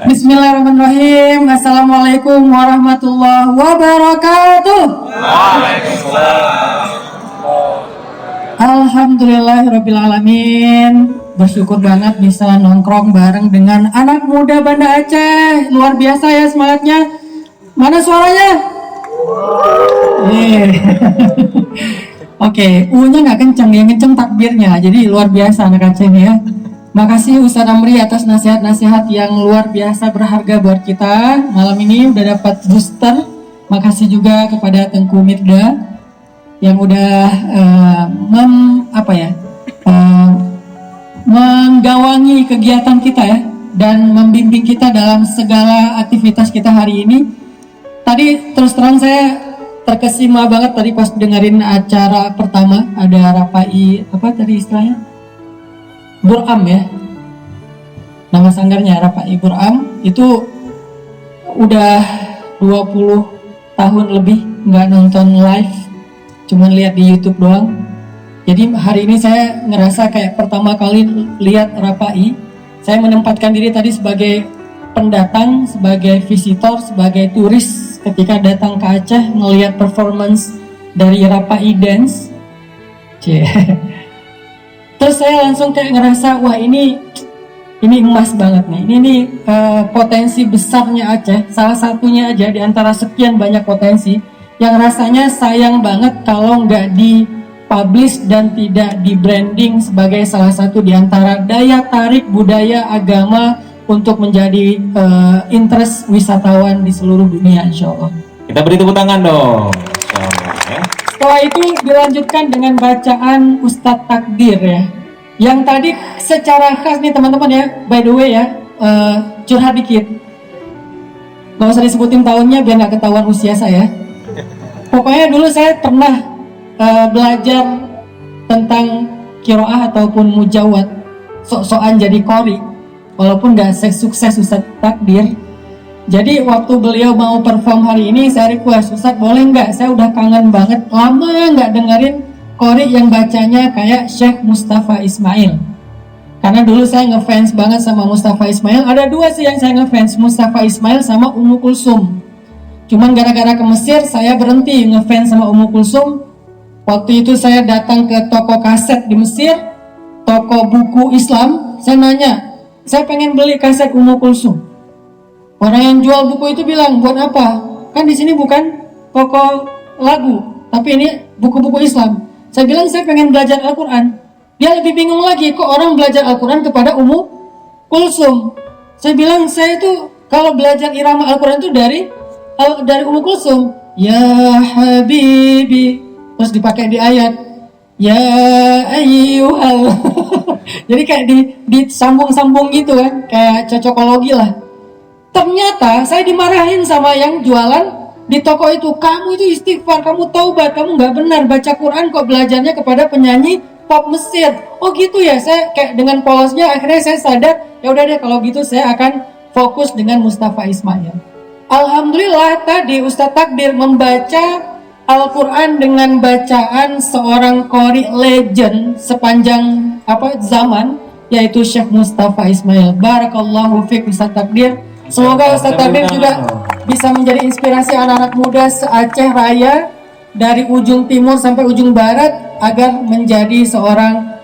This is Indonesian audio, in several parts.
Bismillahirrahmanirrahim. Assalamualaikum warahmatullahi wabarakatuh. Waalaikumsalam. Alhamdulillahirrabbilalamin. Bersyukur banget bisa nongkrong bareng dengan anak muda Banda Aceh. Luar biasa ya semangatnya. Mana suaranya? Oke, U-nya nggak kenceng, yang kenceng takbirnya. Jadi luar biasa anak Aceh nih ya. Makasih Ustaz Amri atas nasihat-nasihat yang luar biasa berharga buat kita. Malam ini udah dapat booster. Makasih juga kepada Tengku Mirda yang udah menggawangi kegiatan kita ya, dan membimbing kita dalam segala aktivitas kita hari ini. Tadi terus terang saya terkesima banget tadi pas dengerin acara pertama, ada Rapai apa tadi istilahnya? Buram ya, nama sanggarnya Rapai Buram. Itu udah 20 tahun lebih nggak nonton live, cuman lihat di YouTube doang. Jadi hari ini saya ngerasa kayak pertama kali lihat Rapai. Saya menempatkan diri tadi sebagai pendatang, sebagai visitor, sebagai turis ketika datang ke Aceh ngelihat performance dari Rapai Dance. Terus saya langsung kayak ngerasa, wah ini emas banget nih. Ini potensi besarnya Aceh. Salah satunya aja di antara sekian banyak potensi yang rasanya sayang banget kalau nggak dipublish dan tidak di branding sebagai salah satu di antara daya tarik budaya agama untuk menjadi interest wisatawan di seluruh dunia, insya Allah. Kita beri tepuk tangan dong. Insyaallah ya. Setelah itu dilanjutkan dengan bacaan Ustadz Takdir ya. Yang tadi secara khas nih teman-teman ya, by the way ya, curhat dikit. Gak usah disebutin tahunnya biar gak ketahuan usia saya. Pokoknya dulu saya pernah belajar tentang kiroah ataupun mujawad, sok-sokan jadi qori, walaupun gak sukses Ustadz Takdir. Jadi waktu beliau mau perform hari ini, saya request, Ustadz boleh nggak? Saya udah kangen banget, lama nggak dengerin qori yang bacanya kayak Syekh Mustafa Ismail. Karena dulu saya ngefans banget sama Mustafa Ismail. Ada dua sih yang saya ngefans, Mustafa Ismail sama Ummu Kulsum. Cuman gara-gara ke Mesir, saya berhenti ngefans sama Ummu Kulsum. Waktu itu saya datang ke toko kaset di Mesir, toko buku Islam. Saya nanya, saya pengen beli kaset Ummu Kulsum. Orang yang jual buku itu bilang, buat apa? Kan di sini bukan toko lagu, tapi ini buku-buku Islam. Saya bilang saya pengen belajar Al-Quran. Dia lebih bingung lagi, kok orang belajar Al-Quran kepada Ummu Kulsum. Saya bilang saya itu kalau belajar irama Al-Quran itu dari Ummu Kulsum. Ya Habibi, terus dipakai di ayat. Ya ayyuhal. Jadi kayak disambung-sambung gitu kan, kayak cocokologi lah. Ternyata saya dimarahin sama yang jualan di toko itu. Kamu itu istighfar, kamu taubat, kamu nggak benar baca Quran kok belajarnya kepada penyanyi pop Mesir. Oh gitu ya, saya kayak dengan polosnya akhirnya saya sadar, ya udah deh kalau gitu saya akan fokus dengan Mustafa Ismail. Alhamdulillah tadi Ustadz Takdir membaca Al-Quran dengan bacaan seorang qori legend sepanjang zaman, yaitu Syekh Mustafa Ismail. Barakallahu fiik Ustadz Takdir. Semoga Ustadz Takdir juga bisa menjadi inspirasi anak-anak muda se-Aceh Raya dari ujung timur sampai ujung barat agar menjadi seorang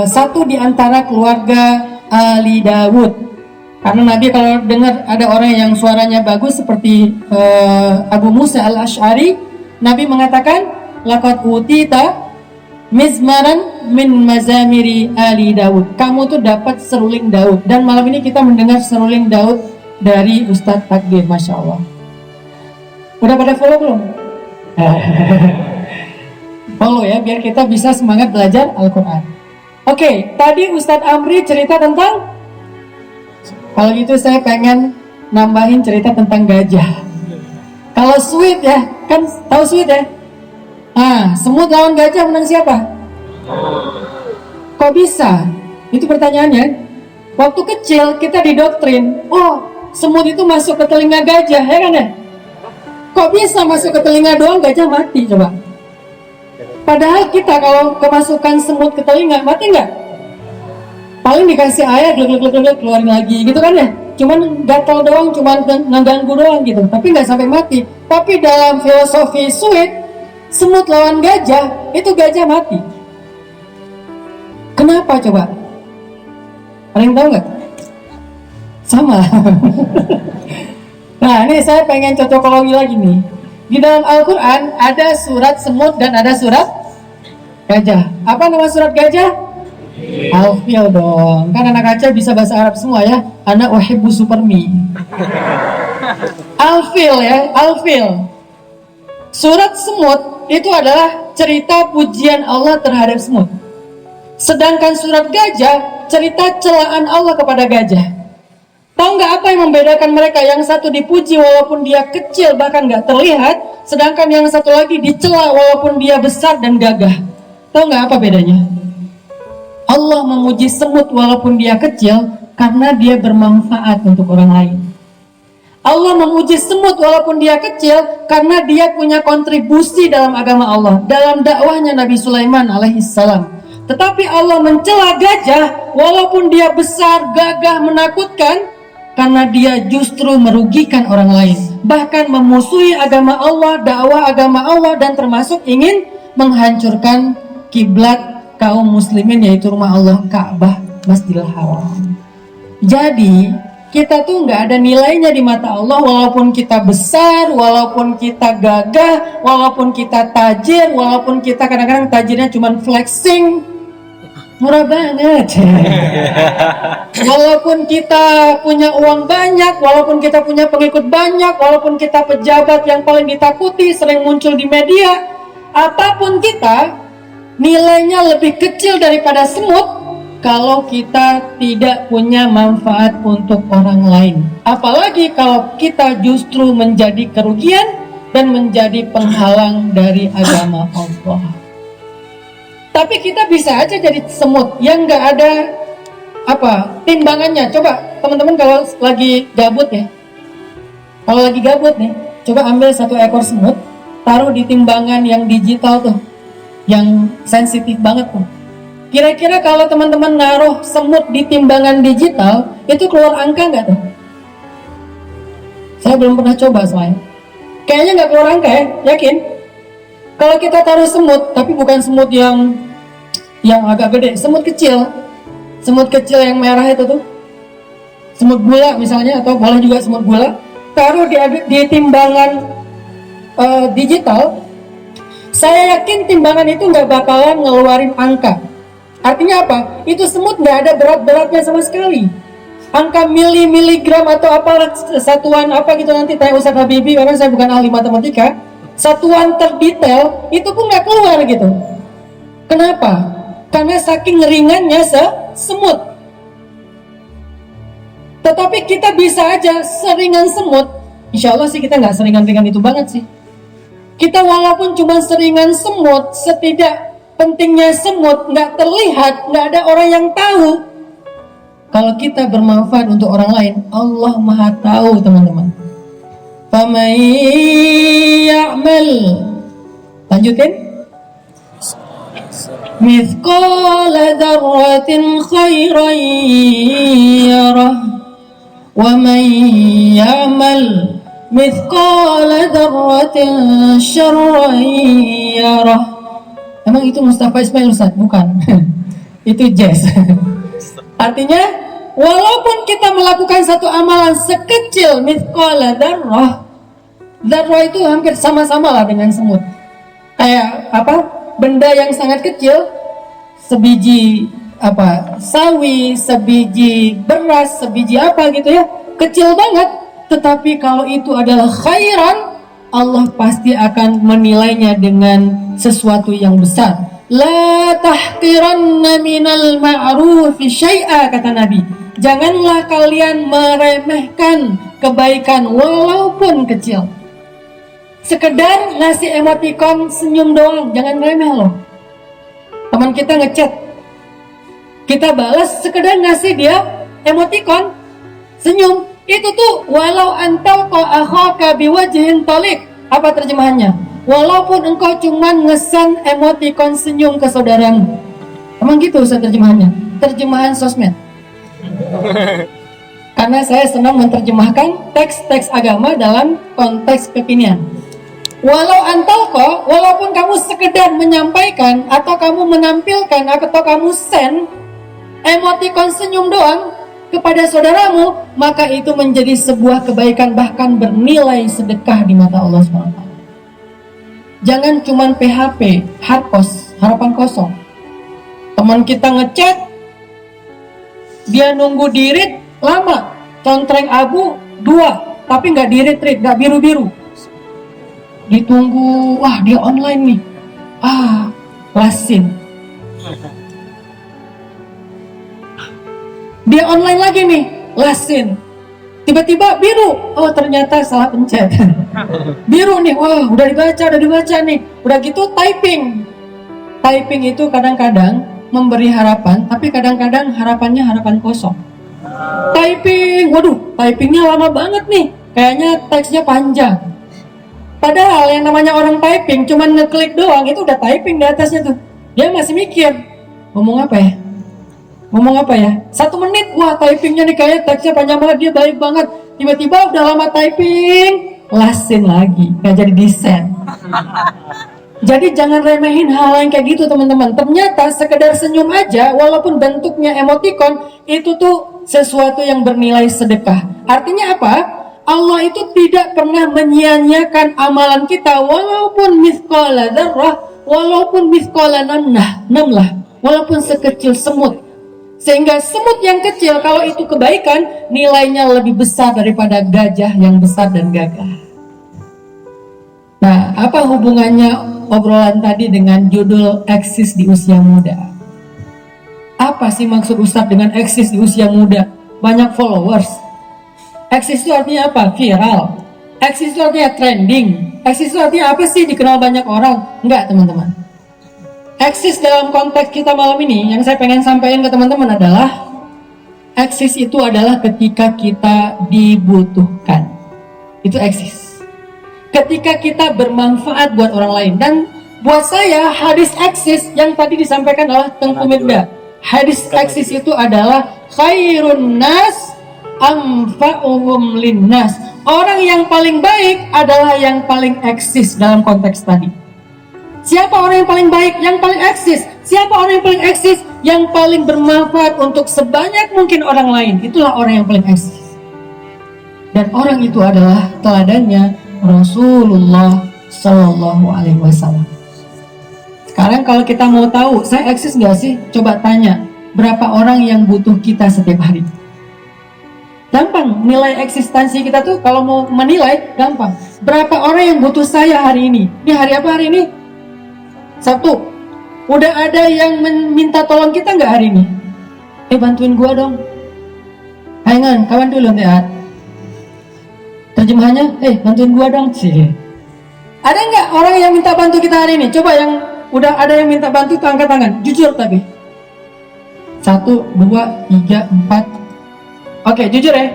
satu di antara keluarga Ali Dawud. Karena Nabi kalau dengar ada orang yang suaranya bagus seperti Abu Musa al-Ash'ari, Nabi mengatakan laqad utita mizmaran min mazamiri Ali Dawud. Kamu tuh dapat seruling Daud. Dan malam ini kita mendengar seruling Daud dari Ustadz Takdir, Masya Allah. Udah pada follow belum? Follow ya, biar kita bisa semangat belajar Al-Quran. Oke, tadi Ustadz Amri cerita tentang, kalau gitu saya pengen nambahin cerita tentang gajah. Kalau sweet ya, kan tahu sweet ya? Semut lawan gajah menang siapa? Kok bisa? Itu pertanyaannya. Waktu kecil kita didoktrin, semut itu masuk ke telinga gajah, ya kan ya? Kok bisa masuk ke telinga doang, gajah mati coba? Padahal kita kalau kemasukan semut ke telinga, mati nggak? paling dikasih air glek keluarin lagi gitu kan ya, cuman gatal doang, cuman ngeganggu doang gitu, tapi nggak sampai mati. Tapi dalam filosofi Sweet, semut lawan gajah, itu gajah mati. Kenapa coba? Ada yang tahu nggak? Sama. Nah ini saya pengen cocokologi lagi nih. Di dalam Al-Quran ada surat semut dan ada surat gajah. Apa nama surat gajah? Al-Fil dong. Kan anak kaca bisa bahasa Arab semua ya. Anak uhibbu supermi. Al-Fil ya, Al-Fil. Surat semut itu adalah cerita pujian Allah terhadap semut. Sedangkan surat gajah cerita celaan Allah kepada gajah. Tahu nggak apa yang membedakan mereka? Yang satu dipuji walaupun dia kecil bahkan nggak terlihat, sedangkan yang satu lagi dicela walaupun dia besar dan gagah. Tahu nggak apa bedanya? Allah memuji semut walaupun dia kecil karena dia bermanfaat untuk orang lain. Allah memuji semut walaupun dia kecil karena dia punya kontribusi dalam agama Allah, dalam dakwahnya Nabi Sulaiman alaihissalam. Tetapi Allah mencela gajah walaupun dia besar, gagah, menakutkan, karena dia justru merugikan orang lain, bahkan memusuhi agama Allah, dakwah agama Allah, dan termasuk ingin menghancurkan kiblat kaum muslimin, yaitu rumah Allah Ka'bah, Masjidil Haram. Jadi kita tuh nggak ada nilainya di mata Allah, walaupun kita besar, walaupun kita gagah, walaupun kita tajir, walaupun kita kadang-kadang tajirnya cuma flexing, murah banget. Walaupun kita punya uang banyak, walaupun kita punya pengikut banyak, walaupun kita pejabat yang paling ditakuti, sering muncul di media, apapun kita, nilainya lebih kecil daripada semut kalau kita tidak punya manfaat untuk orang lain. Apalagi kalau kita justru menjadi kerugian dan menjadi penghalang dari agama Allah. Tapi kita bisa aja jadi semut yang nggak ada timbangannya. Coba teman-teman kalau lagi gabut ya, kalau lagi gabut nih, coba ambil satu ekor semut, taruh di timbangan yang digital tuh, yang sensitif banget tuh. Kira-kira kalau teman-teman naruh semut di timbangan digital, itu keluar angka nggak tuh? Saya belum pernah coba soalnya. Kayaknya nggak keluar angka ya, yakin? Kalau kita taruh semut, tapi bukan semut yang agak gede, semut kecil yang merah itu tuh, semut gula misalnya, atau boleh juga semut gula, taruh di timbangan digital, saya yakin timbangan itu nggak bakalan ngeluarin angka. Artinya apa? Itu semut nggak ada berat-beratnya sama sekali. Angka miligram atau apa satuan apa gitu nanti tanya Ustaz Habibie, karena saya bukan ahli matematika. Satuan terdetail itu pun nggak keluar gitu. Kenapa? Karena saking ringannya semut. Tetapi kita bisa aja seringan semut. Insya Allah sih kita nggak seringan-ringan itu banget sih. Kita walaupun cuma seringan semut, setidak pentingnya semut, nggak terlihat, nggak ada orang yang tahu. Kalau kita bermanfaat untuk orang lain, Allah Maha tahu teman-teman. Faman ya'mal, lanjutin, mithqala dzarratin khairan yarah, wa man ya'mal mithqala dzarratin syarran yarah. Emang itu Mustafa Ismail Ustaz? Bukan. Itu jazz. Artinya, walaupun kita melakukan satu amalan sekecil mithqala dzarrah, dzarrah itu hampir sama-sama lah dengan semut. Kayak benda yang sangat kecil, sebiji sawi, sebiji beras, sebiji apa gitu ya, kecil banget. Tetapi kalau itu adalah khairan, Allah pasti akan menilainya dengan sesuatu yang besar. La tahqiranna minal ma'rufi syai'a, kata Nabi. Janganlah kalian meremehkan kebaikan walaupun kecil. Sekedar ngasih emoticon senyum doang, jangan remeh loh. Teman kita ngechat, kita balas sekedar ngasih dia emoticon senyum. Itu tuh walau antalqa akhaka biwajhin talik. Apa terjemahannya? Walaupun engkau cuma ngesan emoticon senyum ke saudaramu. Emang gitu Ustaz terjemahannya? terjemahan sosmed. Karena saya senang menerjemahkan teks-teks agama dalam konteks kekinian. Walau antalko, walaupun kamu sekedar menyampaikan atau kamu menampilkan atau kamu send emotikon senyum doang kepada saudaramu, maka itu menjadi sebuah kebaikan, bahkan bernilai sedekah di mata Allah SWT. Jangan cuman PHP, harapan kosong. Teman kita ngechat, dia nunggu di-read lama, contreng abu 2, tapi nggak di-read, nggak biru-biru. Ditunggu, wah dia online nih, lasin. Dia online lagi nih, lasin. Tiba-tiba biru, oh ternyata salah pencet. Biru nih, wah udah dibaca nih. Udah gitu typing. Typing itu kadang-kadang memberi harapan, tapi kadang-kadang harapannya harapan kosong. Typing, waduh, typingnya lama banget nih. Kayaknya teksnya panjang. Padahal yang namanya orang typing cuman ngeklik doang, itu udah typing di atasnya tuh. Dia masih mikir, ngomong apa ya? 1 menit, wah typingnya nih kayak teksnya panjang banget, dia baik banget. Tiba-tiba udah lama typing, lasin lagi, nggak jadi desain. Jadi jangan remehin hal yang kayak gitu teman-teman. Ternyata sekedar senyum aja, walaupun bentuknya emotikon, itu tuh sesuatu yang bernilai sedekah. Artinya apa? Allah itu tidak pernah menyia-nyiakan amalan kita, walaupun mithqala dzarrah, walaupun mithqala namlah, walaupun sekecil semut. Sehingga semut yang kecil, kalau itu kebaikan, nilainya lebih besar daripada gajah yang besar dan gagah. Nah, apa hubungannya obrolan tadi dengan judul eksis di usia muda? Apa sih maksud Ustadz dengan eksis di usia muda? Banyak followers. Eksis itu artinya apa? Viral. Eksis itu artinya trending. Eksis itu artinya apa sih? Dikenal banyak orang? Enggak, teman-teman. Eksis dalam konteks kita malam ini, yang saya pengen sampaikan ke teman-teman adalah eksis itu adalah ketika kita dibutuhkan. Itu eksis. Ketika kita bermanfaat buat orang lain. Dan buat saya hadis eksis yang tadi disampaikan oleh Tengku Mirda, hadis eksis itu adalah khairun nas anfa'uhum linnas. Orang yang paling baik adalah yang paling eksis dalam konteks tadi. Siapa orang yang paling baik? Yang paling eksis. Siapa orang yang paling eksis? Yang paling bermanfaat untuk sebanyak mungkin orang lain. Itulah orang yang paling eksis. Dan orang itu adalah teladannya Rasulullah Shallallahu Alaihi Wasallam. Sekarang kalau kita mau tahu saya eksis nggak sih? Coba tanya berapa orang yang butuh kita setiap hari. Gampang, nilai eksistensi kita tuh kalau mau menilai gampang. Berapa orang yang butuh saya hari ini? Ini hari apa hari ini? Sabtu. Udah ada yang minta tolong kita nggak hari ini? Bantuin gua dong. Ayo kawan dulu nih. Terjemahannya, bantuin gua dong sih. Ada nggak orang yang minta bantu kita hari ini? Coba yang udah ada yang minta bantu, angkat tangan. Jujur tapi. 1, 2, 3, 4. Oke, jujur ya.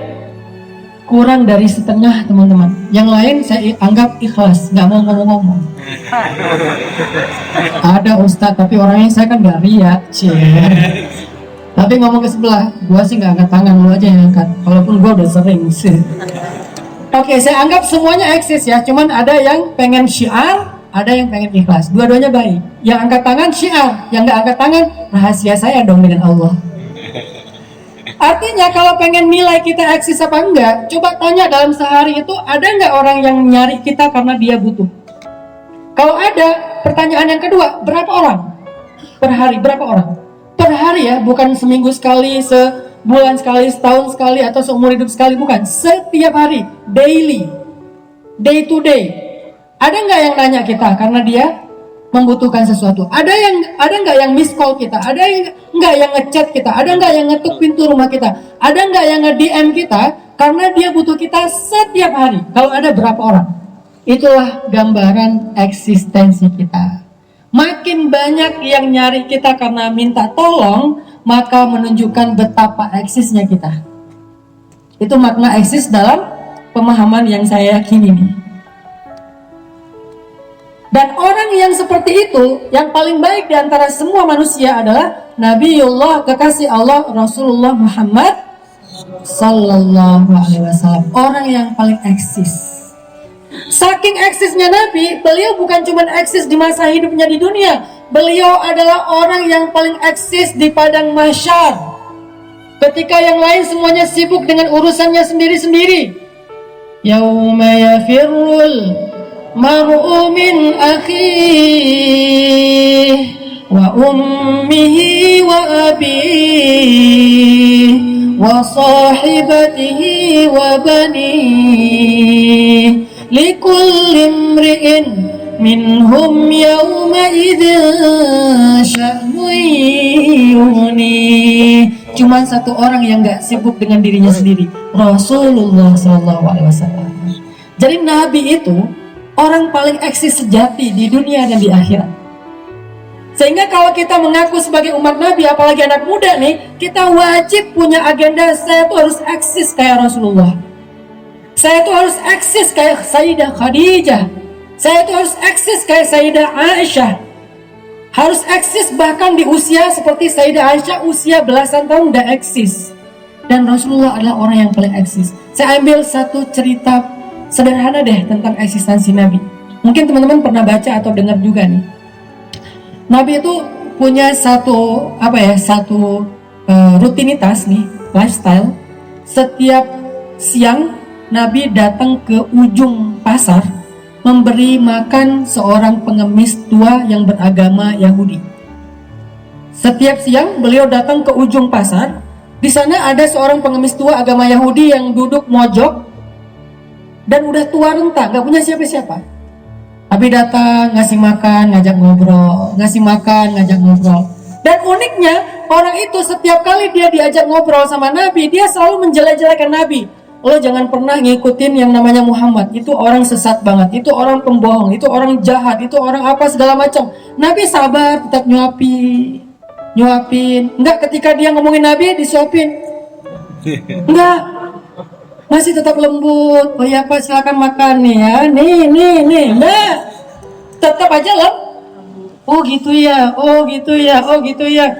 Kurang dari setengah teman-teman. Yang lain saya anggap ikhlas, nggak mau ngomong-ngomong. Ada Ustadz, tapi orangnya saya kan nggak riak, Tapi ngomong ke sebelah, gua sih nggak angkat tangan, lu aja yang angkat. Walaupun gua udah sering sih. Oke, saya anggap semuanya eksis ya. Cuman ada yang pengen syiar, ada yang pengen ikhlas. Dua-duanya baik. Yang angkat tangan syiar, yang nggak angkat tangan rahasia saya dong dengan Allah. Artinya kalau pengen nilai kita eksis apa enggak, coba tanya dalam sehari itu ada nggak orang yang nyari kita karena dia butuh. Kalau ada, pertanyaan yang kedua, berapa orang? Per hari, berapa orang? Per hari ya, bukan seminggu sekali, sebulan sekali, setahun sekali, atau seumur hidup sekali, bukan. Setiap hari, daily, day to day. Ada nggak yang nanya kita karena dia membutuhkan sesuatu? Ada nggak yang miss call kita? Ada nggak yang ngechat kita? Ada nggak yang ngetuk pintu rumah kita? Ada nggak yang nge-DM kita karena dia butuh kita setiap hari? Kalau ada, berapa orang? Itulah gambaran eksistensi kita. Makin banyak yang nyari kita karena minta tolong, maka menunjukkan betapa eksisnya kita. Itu makna eksis dalam pemahaman yang saya yakini nih. Dan orang yang seperti itu, yang paling baik di antara semua manusia adalah Nabiullah, kekasih Allah, Rasulullah Muhammad Sallallahu Alaihi Wasallam. Orang yang paling eksis. Saking eksisnya Nabi, beliau bukan cuma eksis di masa hidupnya di dunia. Beliau adalah orang yang paling eksis di padang mahsyar. Ketika yang lain semuanya sibuk dengan urusannya sendiri-sendiri. Yauma yafirrul mar'u min akhihi wa ummihi wa abihi wa sahibatihi wa banihi likulli imri'in minhum yawma idzin sya'nun yughni. Cuman satu orang yang gak sibuk dengan dirinya sendiri, Rasulullah SAW. Jadi Nabi itu orang paling eksis sejati di dunia dan di akhirat. Sehingga kalau kita mengaku sebagai umat Nabi, apalagi anak muda nih, kita wajib punya agenda, saya tuh harus eksis kayak Rasulullah. Saya tuh harus eksis kayak Sayyidah Khadijah. Saya tuh harus eksis kayak Sayyidah Aisyah. Harus eksis bahkan di usia seperti Sayyidah Aisyah, usia belasan tahun udah eksis. Dan Rasulullah adalah orang yang paling eksis. Saya ambil satu cerita sederhana deh tentang eksistensi Nabi. Mungkin teman-teman pernah baca atau dengar juga nih. Nabi itu punya satu rutinitas nih, lifestyle. Setiap siang Nabi datang ke ujung pasar memberi makan seorang pengemis tua yang beragama Yahudi. Setiap siang beliau datang ke ujung pasar. Di sana ada seorang pengemis tua agama Yahudi yang duduk mojok dan udah tua renta, gak punya siapa-siapa. Nabi datang, ngasih makan, ngajak ngobrol, ngasih makan, ngajak ngobrol. Dan uniknya, orang itu setiap kali dia diajak ngobrol sama Nabi, dia selalu menjelek-jelekan Nabi. Lo jangan pernah ngikutin yang namanya Muhammad, itu orang sesat banget, itu orang pembohong, itu orang jahat, itu orang apa segala macam. Nabi sabar, tetap nyuapin. Enggak, ketika dia ngomongin Nabi, disuapin. Enggak, masih tetap lembut. Oh ya Pak, silakan makan nih ya. Nih. Nah, tetap aja loh. Oh gitu ya.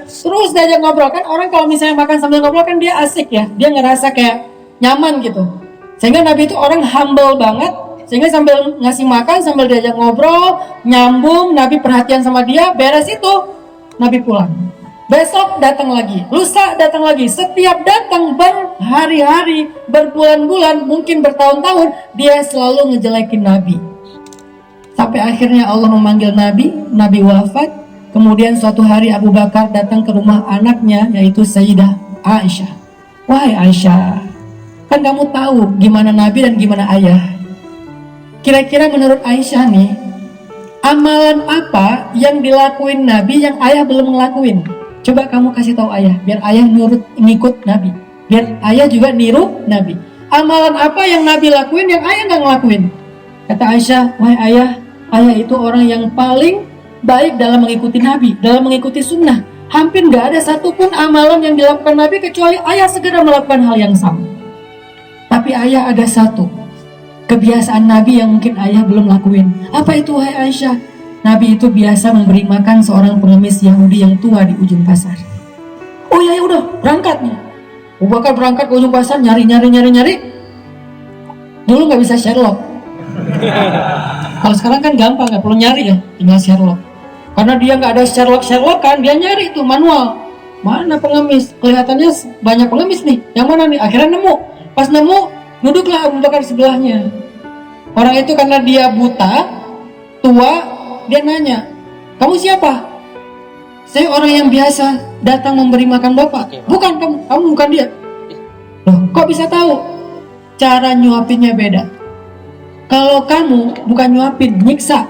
Terus diajak ngobrol kan, orang kalau misalnya makan sambil ngobrol kan dia asik ya. Dia ngerasa kayak nyaman gitu. Sehingga Nabi itu orang humble banget. Sehingga sambil ngasih makan, sambil diajak ngobrol, nyambung, Nabi perhatian sama dia, beres itu, Nabi pulang. Besok datang lagi, lusa datang lagi. Setiap datang berhari-hari, berbulan-bulan, mungkin bertahun-tahun, dia selalu ngejelekin Nabi. Sampai akhirnya Allah memanggil Nabi wafat. Kemudian suatu hari Abu Bakar datang ke rumah anaknya, yaitu Sayyidah Aisyah. Wahai Aisyah, kan kamu tahu gimana Nabi dan gimana ayah. Kira-kira menurut Aisyah nih, amalan apa yang dilakuin Nabi yang ayah belum ngelakuin? Coba kamu kasih tahu ayah, biar ayah ngikut Nabi, biar ayah juga niru Nabi. Amalan apa yang Nabi lakuin yang ayah nggak ngelakuin? Kata Aisyah, wahai ayah itu orang yang paling baik dalam mengikuti Nabi, dalam mengikuti sunnah. Hampir nggak ada satupun amalan yang dilakukan Nabi kecuali ayah segera melakukan hal yang sama. Tapi ayah ada satu kebiasaan Nabi yang mungkin ayah belum lakuin. Apa itu wahai Aisyah? Nabi itu biasa memberi makan seorang pengemis Yahudi yang tua di ujung pasar. Oh ya udah berangkat nih. Abu Bakar berangkat ke ujung pasar nyari. Dulu nggak bisa Sherlock. Kalau sekarang kan gampang, nggak perlu nyari ya, tinggal Sherlock. Karena dia nggak ada Sherlock kan, dia nyari itu manual. Mana pengemis? Kelihatannya banyak pengemis nih. Yang mana nih? Akhirnya nemu. Pas nemu, duduklah Abu Bakar sebelahnya. Orang itu karena dia buta, tua. Dia nanya, kamu siapa? Saya orang yang biasa datang memberi makan bapak. Bukan kamu bukan dia. Loh, kok bisa tahu? Cara nyuapinnya beda. Kalau kamu bukan nyuapin, nyiksa.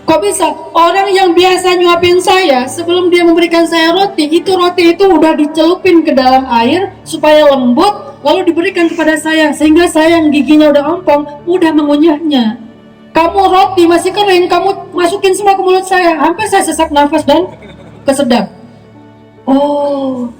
Kok bisa? Orang yang biasa nyuapin saya, sebelum dia memberikan saya roti itu udah dicelupin ke dalam air supaya lembut, lalu diberikan kepada saya, sehingga saya yang giginya udah ompong, mudah mengunyahnya. Kamu roti masih kering, kamu masukin semua ke mulut saya, hampir saya sesak nafas dan kesedap. Oh,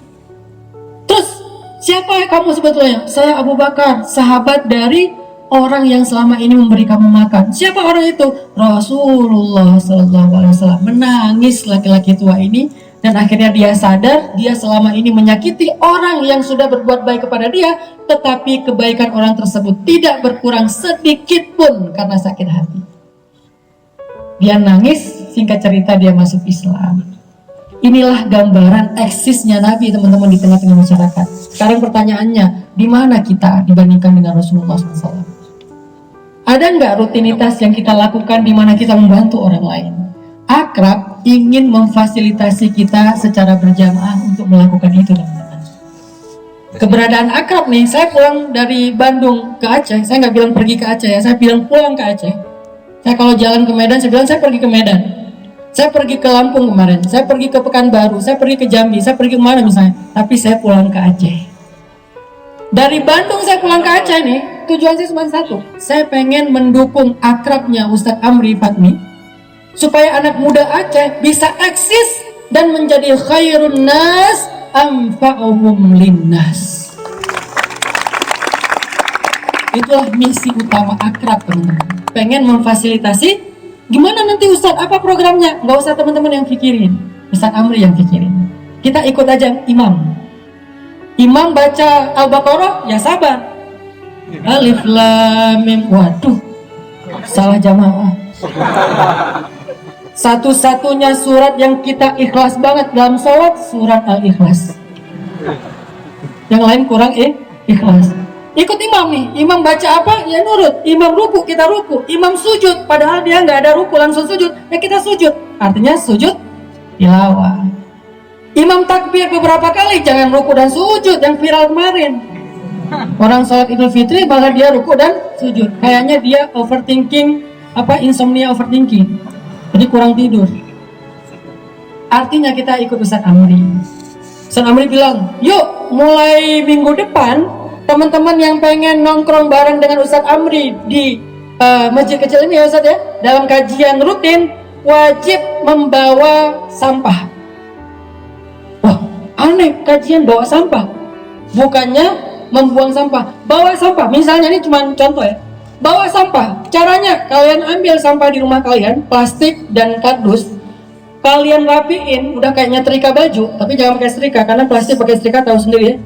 terus siapa kamu sebetulnya? Saya Abu Bakar, sahabat dari orang yang selama ini memberi kamu makan. Siapa orang itu? Rasulullah SAW. Menangis laki-laki tua ini, dan akhirnya dia sadar dia selama ini menyakiti orang yang sudah berbuat baik kepada dia, tetapi kebaikan orang tersebut tidak berkurang sedikit pun karena sakit hati. Dia nangis, singkat cerita dia masuk Islam. Inilah gambaran eksisnya Nabi, teman-teman, di tengah-tengah masyarakat. Sekarang pertanyaannya, di mana kita dibandingkan dengan Rasulullah SAW? Ada nggak rutinitas yang kita lakukan di mana kita membantu orang lain? Akrab ingin memfasilitasi kita secara berjamaah untuk melakukan itu, teman-teman. Keberadaan Akrab nih, saya pulang dari Bandung ke Aceh, saya nggak bilang pergi ke Aceh ya, saya bilang pulang ke Aceh. Saya kalau jalan ke Medan, saya bilang saya pergi ke Medan. Saya pergi ke Lampung kemarin, saya pergi ke Pekanbaru, saya pergi ke Jambi, saya pergi kemana misalnya, tapi saya pulang ke Aceh. Dari Bandung saya pulang ke Aceh nih, tujuan saya cuma satu, saya pengen mendukung akrabnya Ustadz Amri Fatmi, supaya anak muda Aceh bisa eksis dan menjadi khairun nas anfa'uhum linnas. Itulah misi utama Akrab, teman-teman. Pengen memfasilitasi. Gimana nanti Ustadz, apa programnya? Gak usah teman-teman yang pikirin, Ustadz Amri yang pikirin. Kita ikut aja imam. Imam baca Al-Baqarah, ya sabar. Alif Lam Mim. Waduh, salah jamaah. Satu-satunya surat yang kita ikhlas banget dalam sholat, surat Al-Ikhlas. Yang lain kurang ikhlas. Ikut imam nih, imam baca apa, ya nurut. Imam ruku, kita ruku. Imam sujud, padahal dia nggak ada ruku, langsung sujud, ya kita sujud. Artinya sujud tilawah. Imam takbir beberapa kali, jangan ruku dan sujud yang viral kemarin. Orang sholat Idul Fitri malah dia ruku dan sujud. Kayaknya dia overthinking, insomnia overthinking. Jadi kurang tidur. Artinya kita ikut Ustadz Amri. Ustadz Amri bilang, yuk mulai minggu depan, teman-teman yang pengen nongkrong bareng dengan Ustadz Amri di masjid kecil ini ya Ustadz ya, dalam kajian rutin, wajib membawa sampah. Wah, aneh, kajian bawa sampah. Bukannya membuang sampah, bawa sampah. Misalnya ini cuma contoh ya, bawa sampah. Caranya kalian ambil sampah di rumah kalian, plastik dan kardus, kalian rapiin, udah kayak nyetrika baju, tapi jangan pakai setrika karena plastik pakai setrika tahu sendiri ya.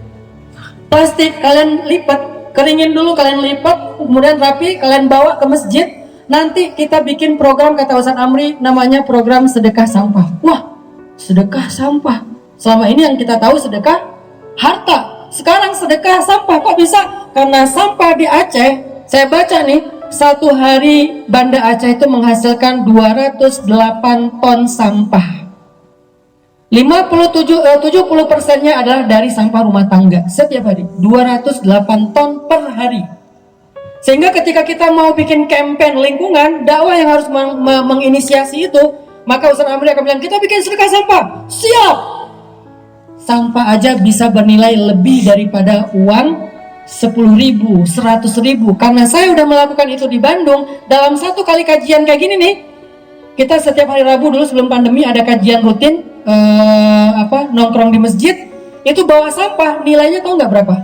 Plastik kalian lipat, keringin dulu, kalian lipat, kemudian rapi, kalian bawa ke masjid. Nanti kita bikin program, kata Ustadz Amri, namanya program sedekah sampah. Wah, sedekah sampah. Selama ini yang kita tahu sedekah harta. Sekarang sedekah sampah, kok bisa? Karena sampah di Aceh, saya baca nih, satu hari Banda Aceh itu menghasilkan 208 ton sampah. 70% adalah dari sampah rumah tangga setiap hari, 208 ton per hari. Sehingga ketika kita mau bikin campaign lingkungan, dakwah yang harus menginisiasi itu, maka Ustadz Amri akan bilang, kita bikin sedekah sampah. Siap. Sampah aja bisa bernilai lebih daripada uang 10.000, 100.000. Karena saya udah melakukan itu di Bandung, dalam satu kali kajian kayak gini nih, kita setiap hari Rabu dulu sebelum pandemi ada kajian rutin, nongkrong di masjid, itu bawa sampah, nilainya tahu nggak berapa?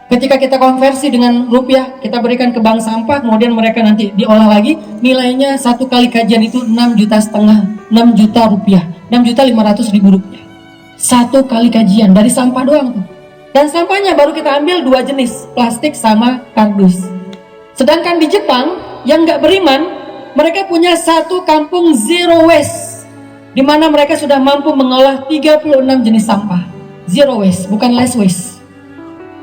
Ketika kita konversi dengan rupiah, kita berikan ke bank sampah, kemudian mereka nanti diolah lagi, nilainya satu kali kajian itu 6,5 juta, 6 juta rupiah, 6.500.000 rupiah. Satu kali kajian dari sampah doang tuh. Dan sampahnya baru kita ambil 2 jenis, plastik sama kardus. Sedangkan di Jepang yang nggak beriman, mereka punya satu kampung zero waste, di mana mereka sudah mampu mengolah 36 jenis sampah. Zero waste, bukan less waste.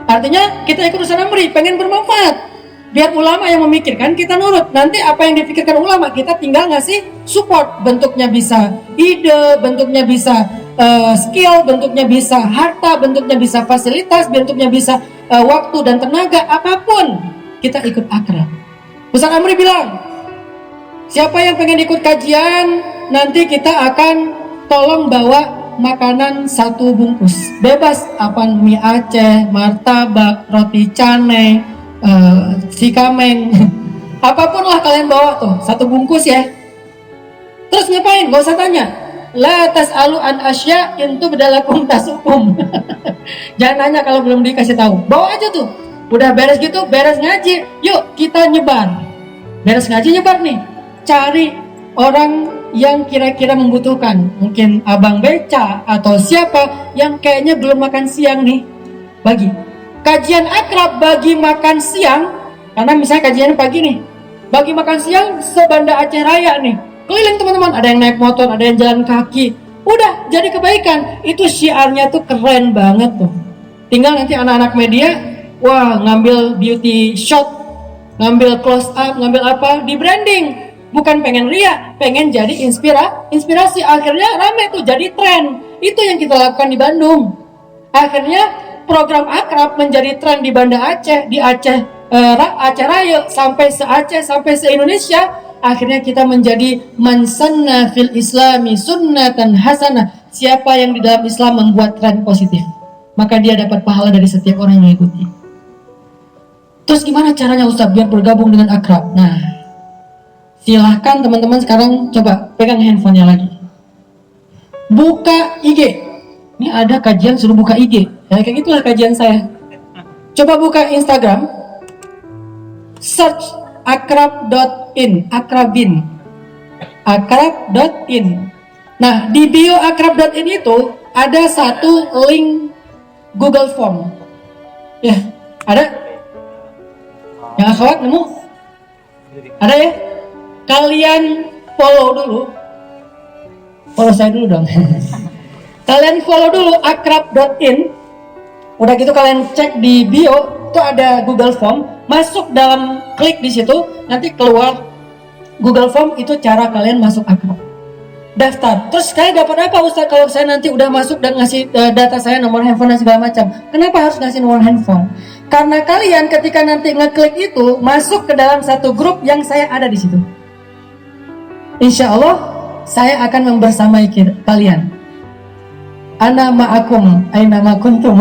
Artinya kita ikut Ustadz Amri, pengen bermanfaat. Biar ulama yang memikirkan, kita nurut. Nanti apa yang dipikirkan ulama, kita tinggal ngasih support. Bentuknya bisa ide, bentuknya bisa skill, bentuknya bisa harta, bentuknya bisa fasilitas, bentuknya bisa waktu dan tenaga, apapun. Kita ikut Akrab. Ustadz Amri bilang, siapa yang pengen ikut kajian, nanti kita akan tolong bawa makanan 1 bungkus. Bebas, apa mie Aceh, martabak, roti canai, sikameng, apapun lah kalian bawa tuh, 1 bungkus ya. Terus ngapain? Gak usah tanya. La tas'alu an asya intu bedalakum tasukum. Jangan nanya kalau belum dikasih tahu. Bawa aja tuh. Udah beres gitu, beres ngaji, yuk kita nyebar. Beres ngaji nyebar nih, cari orang yang kira-kira membutuhkan. Mungkin abang beca atau siapa yang kayaknya belum makan siang nih, bagi. Kajian akrab bagi makan siang, karena misalnya kajiannya pagi nih, bagi makan siang sebanda Aceh Raya nih, keliling teman-teman, ada yang naik motor, ada yang jalan kaki, udah jadi kebaikan. Itu syiarnya tuh keren banget tuh. Tinggal nanti anak-anak media, wah ngambil beauty shot, ngambil close up, ngambil apa, di branding. Bukan pengen ria, pengen jadi inspirasi. Akhirnya rame tuh, jadi tren. Itu yang kita lakukan di Bandung. Akhirnya program akrab menjadi tren di Banda Aceh, di Aceh Raya, sampai se-Aceh, sampai se-Indonesia. Akhirnya kita menjadi man sanna fil islami sunnatan hasanah. Siapa yang di dalam Islam membuat tren positif, maka dia dapat pahala dari setiap orang yang mengikuti. Terus gimana caranya Ustaz biar bergabung dengan akrab? Nah, silahkan teman-teman sekarang coba pegang handphonenya lagi, buka IG. Ini ada kajian suruh buka IG, ya kayak gitulah kajian saya. Coba buka Instagram, search akrab.in, akrabin, akrab.in. Nah, di bio akrab.in itu ada satu link Google Form. Ya, ada? Yang akhwat nemu? Ada ya? Kalian follow dulu. Follow saya dulu dong. Kalian follow dulu akrab.in. Udah gitu kalian cek di bio, itu ada Google Form. Masuk dalam, klik di situ, nanti keluar Google Form. Itu cara kalian masuk akrab. Daftar. Terus kalian dapat apa Ustaz kalau saya nanti udah masuk dan ngasih data saya, nomor handphone dan segala macam? Kenapa harus ngasih nomor handphone? Karena kalian ketika nanti ngeklik itu masuk ke dalam satu grup yang saya ada di situ. Insya Allah saya akan membersamai kalian. Ana ma'akum aina ma kuntum.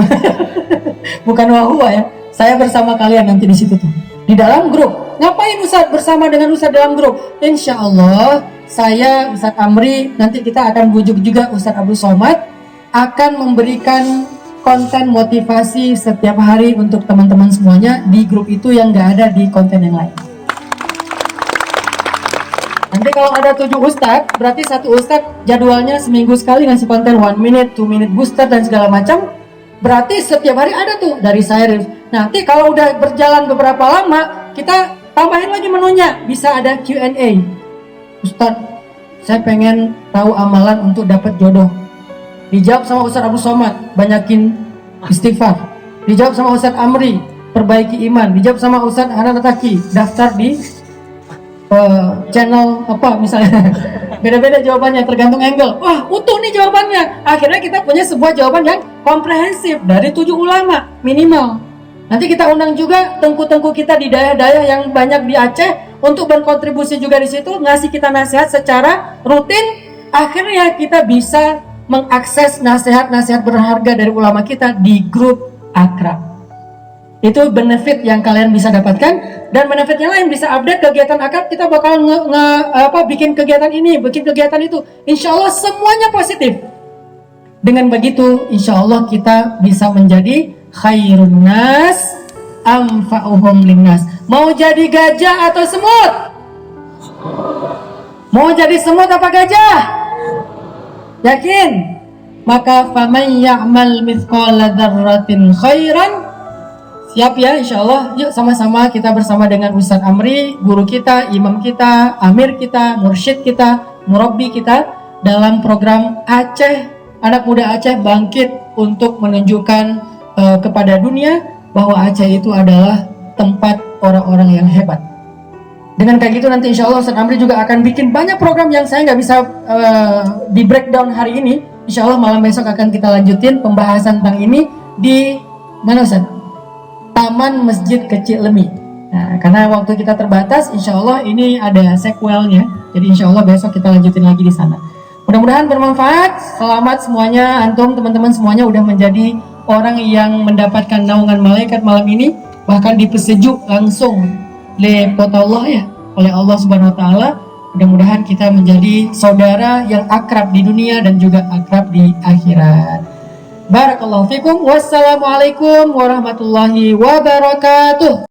Bukan wahuwa ya. Saya bersama kalian nanti di situ tuh. Di dalam grup. Ngapain Ustaz bersama dengan Ustaz dalam grup? Insya Allah saya, Ustaz Amri, nanti kita akan bujuk juga Ustaz Abdul Somad, akan memberikan konten motivasi setiap hari untuk teman-teman semuanya di grup itu yang gak ada di konten yang lain. Nanti kalau ada 7 Ustaz, berarti satu Ustaz jadwalnya seminggu sekali ngasih konten 1 minute, 2 minute booster dan segala macam. Berarti setiap hari ada tuh dari saya. Nanti kalau udah berjalan beberapa lama, kita tambahin lagi menunya, bisa ada Q&A. Ustaz, saya pengen tahu amalan untuk dapat jodoh. Dijawab sama Ustaz Abu Somad, banyakin istighfar. Dijawab sama Ustaz Amri, perbaiki iman. Dijawab sama Ustaz Hanan Ataki, daftar di channel apa misalnya. Beda-beda jawabannya, tergantung angle. Wah, utuh nih jawabannya. Akhirnya kita punya sebuah jawaban yang komprehensif dari 7 ulama minimal. Nanti kita undang juga tengku-tengku kita di daerah-daerah yang banyak di Aceh untuk berkontribusi juga di situ, ngasih kita nasihat secara rutin. Akhirnya kita bisa mengakses nasihat-nasihat berharga dari ulama kita di grup akrab. Itu benefit yang kalian bisa dapatkan, dan benefit yang lain bisa update kegiatan akrab. Kita bakal bikin kegiatan ini, bikin kegiatan itu. Insya Allah semuanya positif. Dengan begitu, insya Allah kita bisa menjadi khairun nas anfa'uhum linnas. Mau jadi gajah atau semut? Mau jadi semut apa gajah? Yakin? Maka faman ya'mal mithqala dzarratin khairan. Siap ya, insya Allah. Yuk sama-sama kita bersama dengan Ustaz Amri, guru kita, imam kita, amir kita, mursyid kita, murabbi kita, dalam program Aceh, anak muda Aceh bangkit untuk menunjukkan kepada dunia bahwa Aceh itu adalah tempat orang-orang yang hebat. Dengan kayak gitu nanti insya Allah Ustaz Amri juga akan bikin banyak program yang saya nggak bisa di breakdown hari ini. Insya Allah malam besok akan kita lanjutin pembahasan tentang ini di mana Ustaz? Taman Masjid Kecil Lemi. Nah, karena waktu kita terbatas, insya Allah ini ada sequelnya. Jadi insya Allah besok kita lanjutin lagi di sana. Mudah-mudahan bermanfaat. Selamat semuanya, antum teman-teman semuanya udah menjadi orang yang mendapatkan naungan malaikat malam ini, bahkan dipersejuk langsung Allah ya, oleh Allah Subhanahu Wa Taala. Mudah-mudahan kita menjadi saudara yang akrab di dunia dan juga akrab di akhirat. Barakallahu fikum. Wassalamualaikum warahmatullahi wabarakatuh.